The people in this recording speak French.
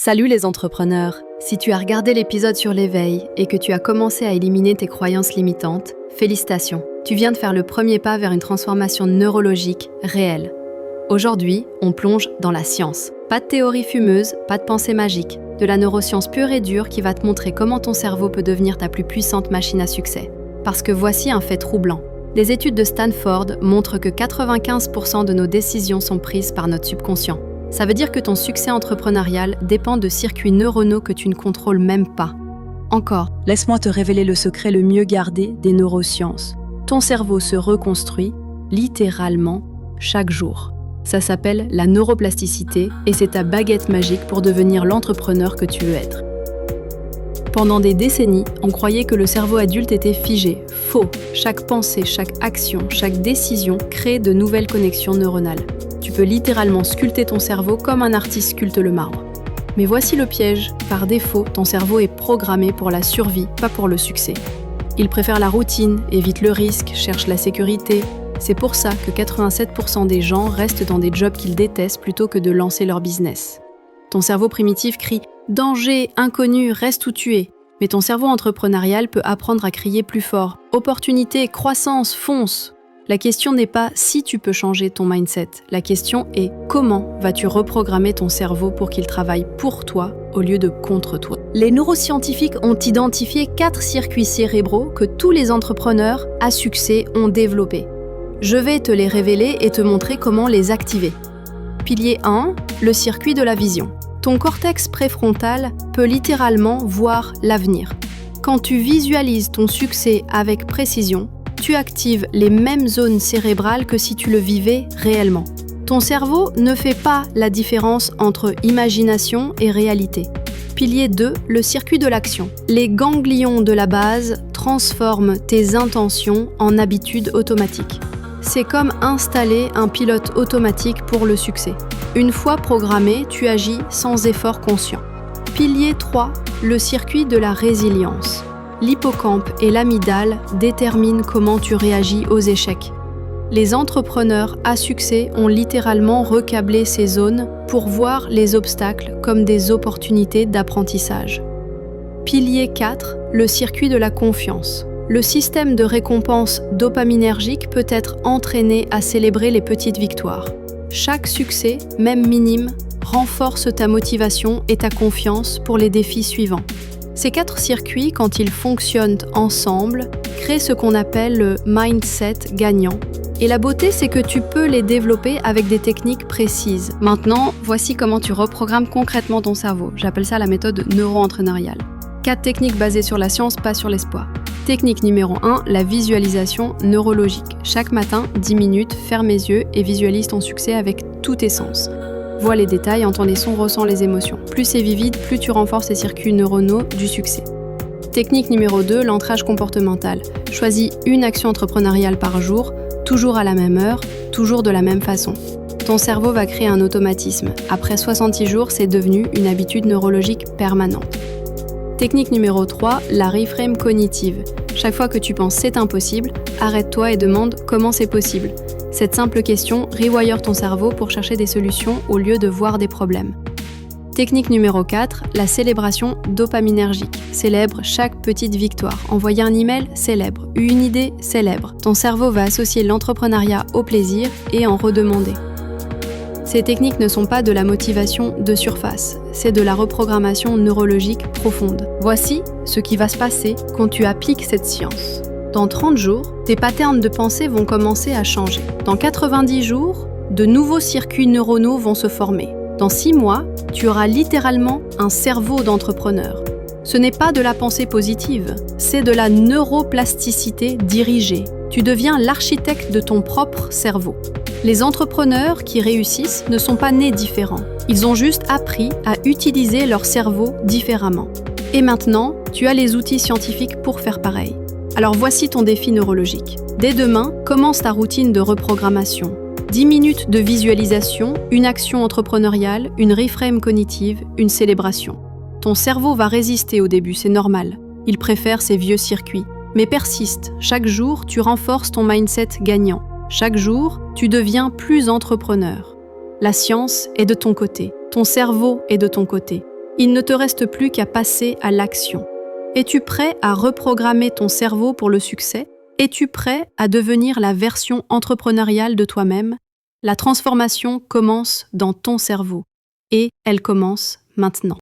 Salut les entrepreneurs! Si tu as regardé l'épisode sur l'éveil et que tu as commencé à éliminer tes croyances limitantes, félicitations! Tu viens de faire le premier pas vers une transformation neurologique réelle. Aujourd'hui, on plonge dans la science. Pas de théorie fumeuse, pas de pensée magique. De la neuroscience pure et dure qui va te montrer comment ton cerveau peut devenir ta plus puissante machine à succès. Parce que voici un fait troublant. Des études de Stanford montrent que 95% de nos décisions sont prises par notre subconscient. Ça veut dire que ton succès entrepreneurial dépend de circuits neuronaux que tu ne contrôles même pas. Encore, laisse-moi te révéler le secret le mieux gardé des neurosciences. Ton cerveau se reconstruit, littéralement, chaque jour. Ça s'appelle la neuroplasticité et c'est ta baguette magique pour devenir l'entrepreneur que tu veux être. Pendant des décennies, on croyait que le cerveau adulte était figé. Faux. Chaque pensée, chaque action, chaque décision crée de nouvelles connexions neuronales. Tu peux littéralement sculpter ton cerveau comme un artiste sculpte le marbre. Mais voici le piège. Par défaut, ton cerveau est programmé pour la survie, pas pour le succès. Il préfère la routine, évite le risque, cherche la sécurité. C'est pour ça que 87% des gens restent dans des jobs qu'ils détestent plutôt que de lancer leur business. Ton cerveau primitif crie « Danger, inconnu, reste où tu es ». Mais ton cerveau entrepreneurial peut apprendre à crier plus fort « Opportunité, croissance, fonce ». La question n'est pas si tu peux changer ton mindset. La question est comment vas-tu reprogrammer ton cerveau pour qu'il travaille pour toi au lieu de contre toi. Les neuroscientifiques ont identifié 4 circuits cérébraux que tous les entrepreneurs à succès ont développés. Je vais te les révéler et te montrer comment les activer. Pilier 1, le circuit de la vision. Ton cortex préfrontal peut littéralement voir l'avenir. Quand tu visualises ton succès avec précision, tu actives les mêmes zones cérébrales que si tu le vivais réellement. Ton cerveau ne fait pas la différence entre imagination et réalité. Pilier 2, le circuit de l'action. Les ganglions de la base transforment tes intentions en habitudes automatiques. C'est comme installer un pilote automatique pour le succès. Une fois programmé, tu agis sans effort conscient. Pilier 3, le circuit de la résilience. L'hippocampe et l'amygdale déterminent comment tu réagis aux échecs. Les entrepreneurs à succès ont littéralement recablé ces zones pour voir les obstacles comme des opportunités d'apprentissage. Pilier 4, le circuit de la confiance. Le système de récompense dopaminergique peut être entraîné à célébrer les petites victoires. Chaque succès, même minime, renforce ta motivation et ta confiance pour les défis suivants. Ces 4 circuits, quand ils fonctionnent ensemble, créent ce qu'on appelle le mindset gagnant. Et la beauté, c'est que tu peux les développer avec des techniques précises. Maintenant, voici comment tu reprogrammes concrètement ton cerveau. J'appelle ça la méthode neuro-entraîneuriale. 4 techniques basées sur la science, pas sur l'espoir. Technique numéro 1, la visualisation neurologique. Chaque matin, 10 minutes, ferme les yeux et visualise ton succès avec tous tes sens. Vois les détails, entends les sons, ressens les émotions. Plus c'est vivide, plus tu renforces les circuits neuronaux du succès. Technique numéro 2, l'ancrage comportemental. Choisis une action entrepreneuriale par jour, toujours à la même heure, toujours de la même façon. Ton cerveau va créer un automatisme. Après 66 jours, c'est devenu une habitude neurologique permanente. Technique numéro 3, la reframe cognitive. Chaque fois que tu penses c'est impossible, arrête-toi et demande comment c'est possible. Cette simple question rewire ton cerveau pour chercher des solutions au lieu de voir des problèmes. Technique numéro 4, la célébration dopaminergique. Célèbre chaque petite victoire. Envoyer un email, célèbre. Une idée, célèbre. Ton cerveau va associer l'entrepreneuriat au plaisir et en redemander. Ces techniques ne sont pas de la motivation de surface, c'est de la reprogrammation neurologique profonde. Voici ce qui va se passer quand tu appliques cette science. Dans 30 jours, tes patterns de pensée vont commencer à changer. Dans 90 jours, de nouveaux circuits neuronaux vont se former. Dans 6 mois, tu auras littéralement un cerveau d'entrepreneur. Ce n'est pas de la pensée positive, c'est de la neuroplasticité dirigée. Tu deviens l'architecte de ton propre cerveau. Les entrepreneurs qui réussissent ne sont pas nés différents. Ils ont juste appris à utiliser leur cerveau différemment. Et maintenant, tu as les outils scientifiques pour faire pareil. Alors voici ton défi neurologique. Dès demain, commence ta routine de reprogrammation. 10 minutes de visualisation, une action entrepreneuriale, une reframe cognitive, une célébration. Ton cerveau va résister au début, c'est normal. Il préfère ses vieux circuits. Mais persiste. Chaque jour, tu renforces ton mindset gagnant. Chaque jour, tu deviens plus entrepreneur. La science est de ton côté. Ton cerveau est de ton côté. Il ne te reste plus qu'à passer à l'action. Es-tu prêt à reprogrammer ton cerveau pour le succès? Es-tu prêt à devenir la version entrepreneuriale de toi-même? La transformation commence dans ton cerveau et elle commence maintenant.